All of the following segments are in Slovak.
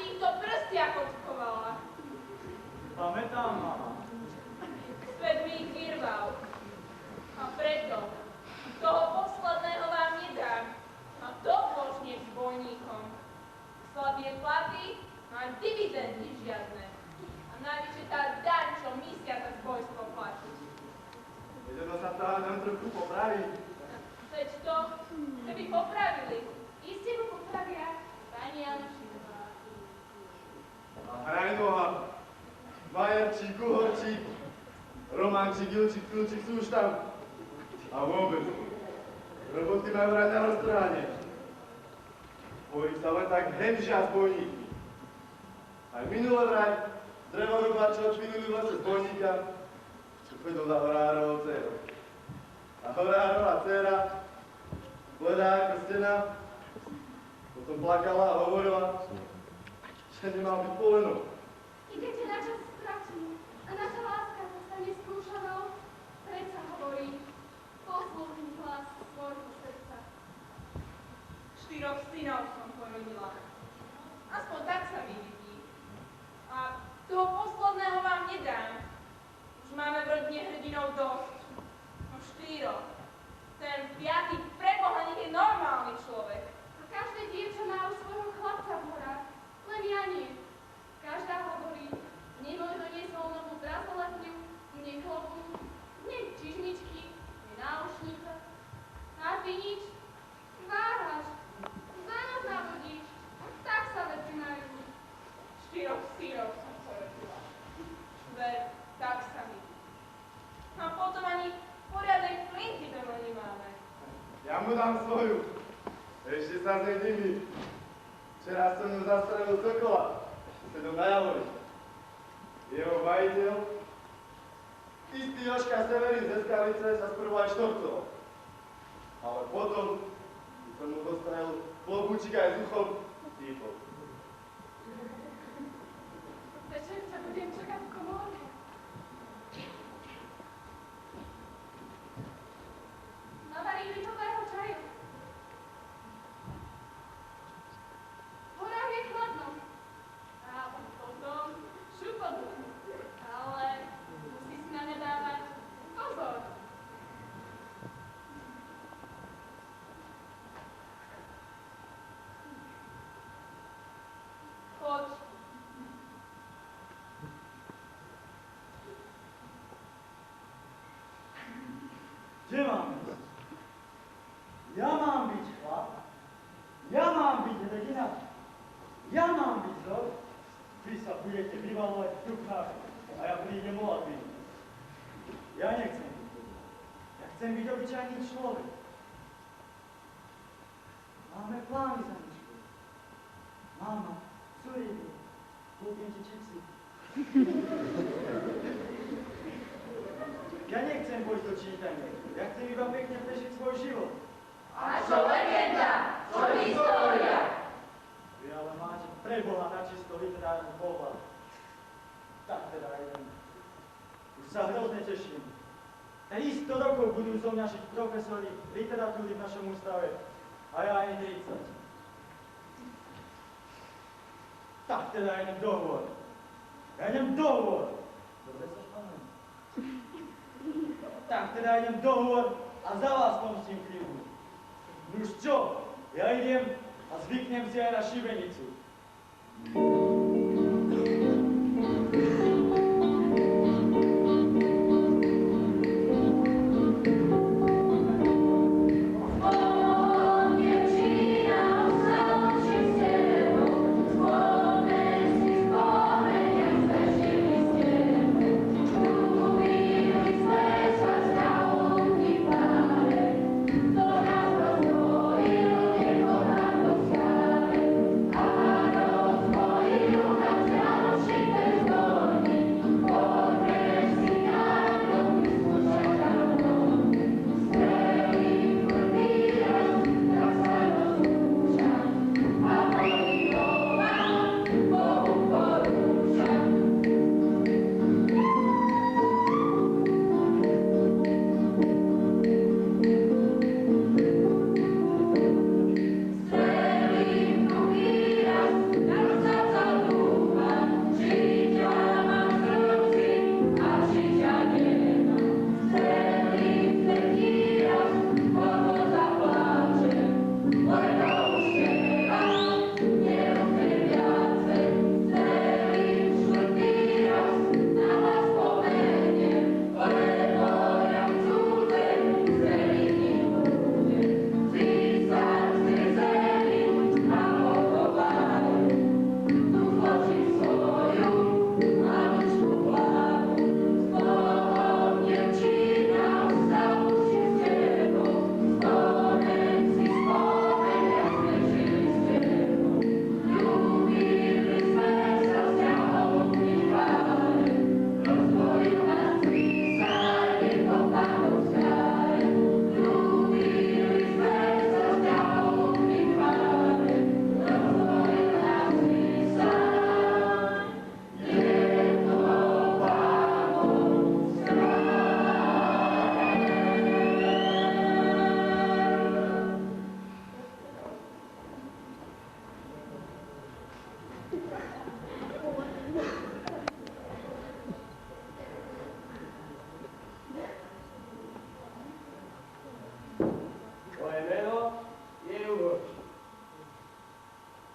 týchto prstiach očkovala. Pamätám, mama. Svet mi ich vyrval. A preto toho posledného vám nedám. A dobožne zbojníkom. Slabie platy, a dividendy žiadne. A najvyššie tá daň, čo misia za zbojstvo platiť. Jedno sa to hádam trochu popraví. Veď to, keby popravili, iste ho popravia pani Janošiková. A Hrajnoha, Bajerčík, Uhorčík, Romančík, Ilčík, Filčík sú už tam. A vôbec, roboty majú vrať na roztrhanie. Bojí sa len tak hemžia zbojníky. Aj minule vraj, drevorubáčov odšvinuli v lese zbojníka, uvedol za Horárovou dcerou. A Horárová dcera, bledá ako stena, potom plakala a hovorila, že nemal byť polenou. I keď je na čas stratí a naša láska sa stane skúšanou, predsa hovorí, poslúchni hlas svojho srdca. 4 synov som porodila. Aspoň tak sa mi vidí. A toho posledného vám nedám. Už máme v rodine hrdinov dosť. No 4. Ten 5. preboha nech je normálny človek. A každé dievča má už svojho chlapca v horách, len ja nie. Každá hovorí, mne môjho nezvolnú brazoletňu, mne klobúk, mne čižmičky, mne náušnica. A ty nič, váhaš, za nás navodíš, tak sa veci majú. 4 synov som porodila. Ver, tak sa mi. A potom ani poriadnej flinky doma nemáme. Ja mu dám svoju. Ešte sa z nej diví. Včera som mu zastrelil sokola. Sedom na javori. Jeho majiteľ, istý Jožka Severín z Eskalice, sa sprvu aj štorcoval. Ale potom, keď som mu dostrelil klobúčik aj s uchom, týpol. Večer sa budem čakať v komórke. Navarím litového čaju. V horách je chladno. A potom šupodu. Ale musí si na ne dávať pozor. Choď. Kde mám byť? Ja mám byť chlap? Ja mám byť hrdina? Ja mám byť zor? Vy sa budete vyvalovať v duchách a ja prídem volať vy. Ja nechcem byť hrdina. Ja chcem byť obyčajný človek. Máme plány za ničku. Mama, Suribu, kúpim ti čipsy. Ja nechcem pôjsť do čítania. Ja chcem iba pekne prežiť svoj život. A čo legenda? Čo história? Vy ale máte pre Boha na čisto literárny pohľad. Tak teda idem. Už sa hrozne teším. 300 rokov budú zo mňa žiť profesori literatúry v našom ústave. A ja aj 30. Tak teda idem dohovor. Ja idem dohovor. Dobre sa španujem. Tak teda idem dohovor a za vás pomstím krivdu. Nuž čo? Ja idem a zvyknem si aj na šibenicu. Moje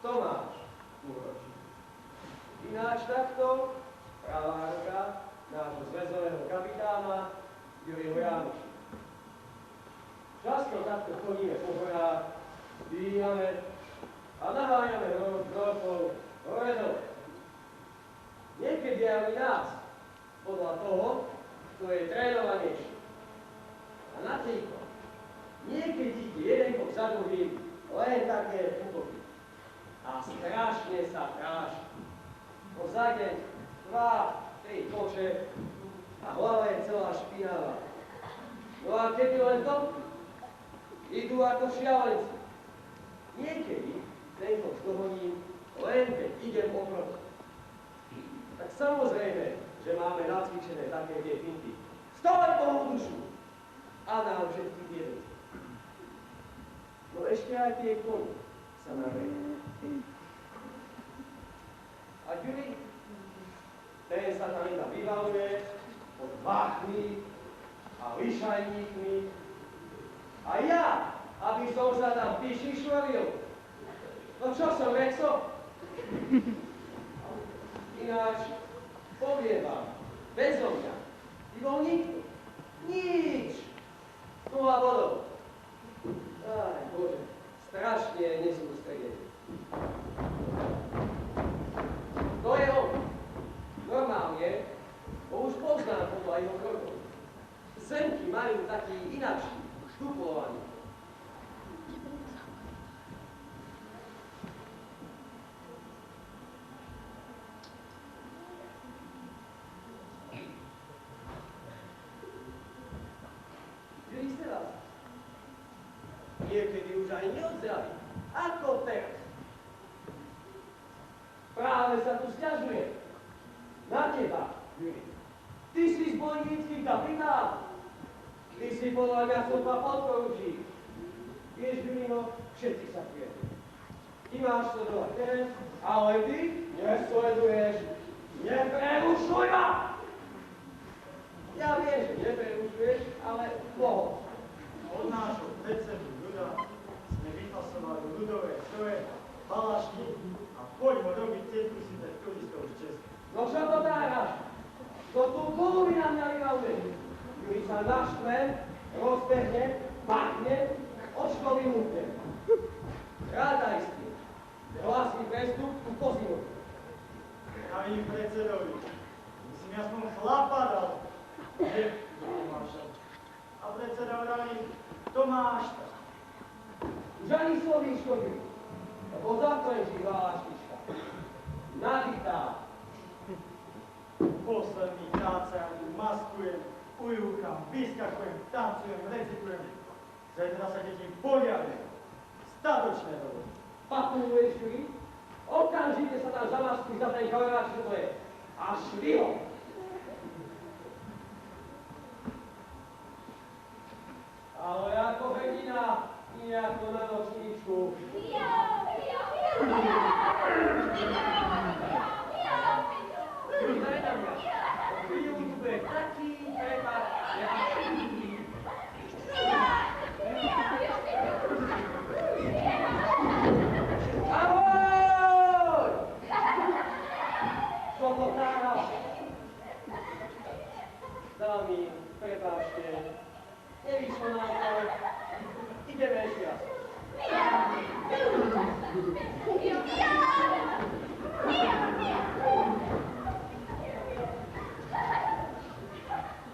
Tomáš Uhročík. Ináč takto pravá ruka nášho zväzového kapitána Juriho Jánoša. Často takto chodíme po horách, bíjame a naháňame hropov hore dole. Niekedy aj nás, podľa toho, kto je trénovanejší. A na týko, niekedy jeden bok za druhým len také útoky. A strašne sa práši. Po za deň 2-3 koše a hlava je celá špinavá. No a keby len to, idú ako šialenci. Niekedy ten koš dohoním, len keď idem oproti. Tak samozrejme, že máme nacvičené také tie finty. Stoj Bohu dušu! A nám všetkých jeden. No ešte aj tie koni sa navedia. A Juri, ten sa tam iba vyvaluje pod váchmi a lišajníkmi. A ja, aby som sa tam vyšišľovil. No čo som, Rexo? Ináč, poviem vám, bezo mňa, ty bol nikto. Nič. 0 bodov. Aj, Bože, strašne nesústredený. To je on. Normálne, bo už poznám podľa jeho krokov. Semky majú taký inačný, štupovaný. Niekedy už aj neodzdraví. Ako teraz? Práve sa tu sťažuje. Na teba, Juri. Ty si zbojnícky kapitán. Ty si podľa mňa sopa podporučík. Vieš, Jurino, všetci sa prijedú. Ty máš sledovať terén, ale ty nesleduješ. Neprerušuj ma! Ja viem, že neprerušuješ, ale mohol. Od nášho predsedu ľuda sme vypasovali ľudové stroje, balašky a poďme robiť tietu si pre turistov z Česka. No čo to dáraš? To tu kúry na mňa vyvaluje. Juri sa naštve, rozbehne, machne, očko vymúkne. Rádaj s tým. Hlasný prestup tu pozinu. A im predsedovi. Musím aspoň chlapa dal. Je Tomáša. A predseda vraví, Tomáš. Už ani slovíčko Juri. Lebo zaklenčí válaštička. Nadýtá. Posledný krát sa ja tu maskujem, ujúkam, vyskakujem, tancujem, recitujem. Zajtra sa deti poriadne. Statočné dovoľ. Pakuluješ, Juri? Okamžite sa tam zamaskuj za ten kamerát, čo to je. A šli ho. Ale ako hrdina, nie ako na nočníčku. Daj na mňa. Vidím, tu bude taký prepad, jak všetký. Ahoj! Čo to tára? Dámy, prepáčte. Nevyšlo nám to. Ideme ešte raz.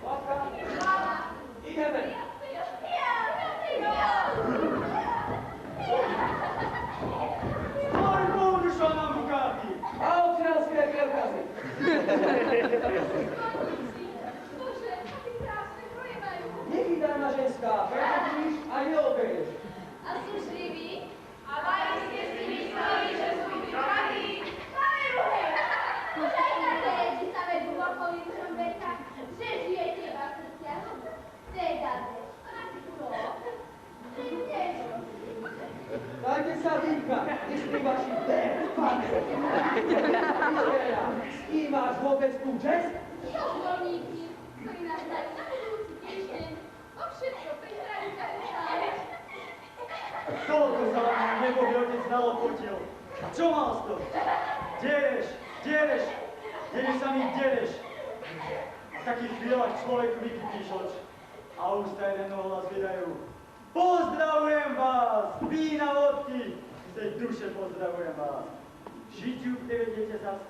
Láska? Ideme. Stoj, Bohuša na Bugatti! A občianské preukazy. Bože, aké krásne kroje majú. Nechytaná ženská, pretože a neoberieš. A sú živí? A mali ste si mysleli, že sú vybraní. Máme ruhe! Už aj na deti sa vedú okolí Žomberka, že žijete iba v srdciach. Teda, kto? Dajte sa dýchať, ty s tým vašim páčom. S kým máš vôbec tu čest? Čo zvolníky, ktorí nás dajú na budúci týždeň, o všetko prihrali kapitán. Toľko sa vám nebový otec nalopotil. A čo mal z toho? Dereš, dereš sa mi dereš. A v takých chvíľach človeku vykypíš oč a ústa jeden ohlas vydajú. Pozdravujem vás, vína vodky, z tej duše pozdravujem vás. Žitiu privedete zas,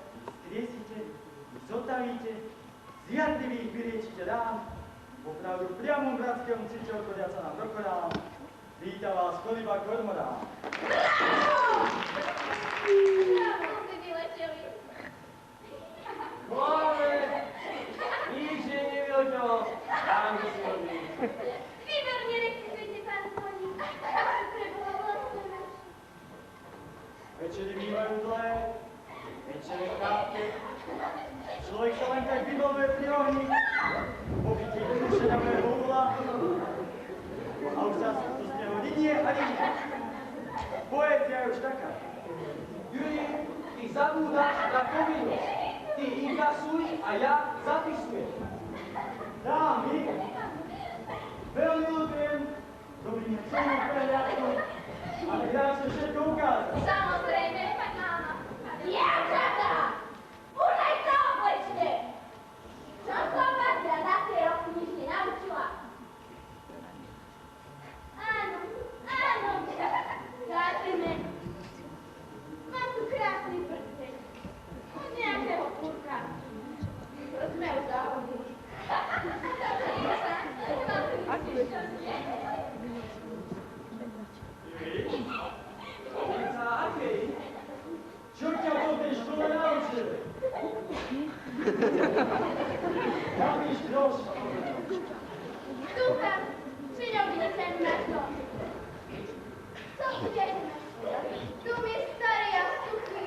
skriesite, zotavíte, z jadlivých vyliečite rán, opravdu priamom bratskému cičou chodiaca na krokorán. Víta vás koliba kormorán. Bravo, ste vyleteli. Máme! Nič je nevyhoďo. Tam by si hodí. Výborne rekvizujte, pán koník. Preboha vlastne. Večery bývajú dlhé, večere krátke. Človek sa len tak vybavuje pri ohni, pochytí šedavého úla a už zase to z neho linie a linie. Poézia je už taká. Juri, ty zabúdaš na povinnosť. Ty inkasuj a ja zapisujem. Dámy, veľmi ľutujem, dobrým celým prehľadku, ale dá sa všetko ukázať. Samozrejme, áno. Dievčatá! Už aj to oblečte! Čo som vás ja za tie roky nič nenaučila? Áno, áno. Zátime. Mám tu krásny prsteň. Od nejakého kurka. To sme už zahodili. Ulica akej? Čo ťa po tej škole naučil? Napíš trošku. Dúfam, že neobidete ani na to. Co chceme? Dum je starý a suchý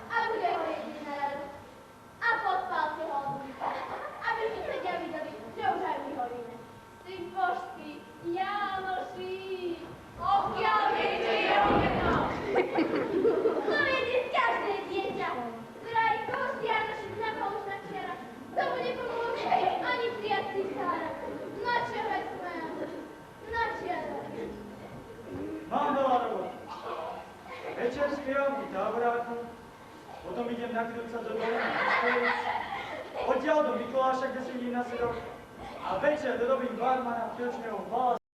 a bude ho jediť na radosť. A podpálte ho, aby susedia videli, že už aj my horíme. Ty božský, Jánoši! Okiaľ viete, Joveno! No viete, každé dieťa, vraj kosti Jánoši na poušna čiara, to mu nepomôže ani prijatý sára. Na čo vezme? Na čiara. Mám veľa roboty. Večer spievam v táboráku, potom idem nakryť sa do domu na Moskvej, odtiaľ do Mikuláša, kde sedím na sedok, a večer dorobím barmana v Piočneho bala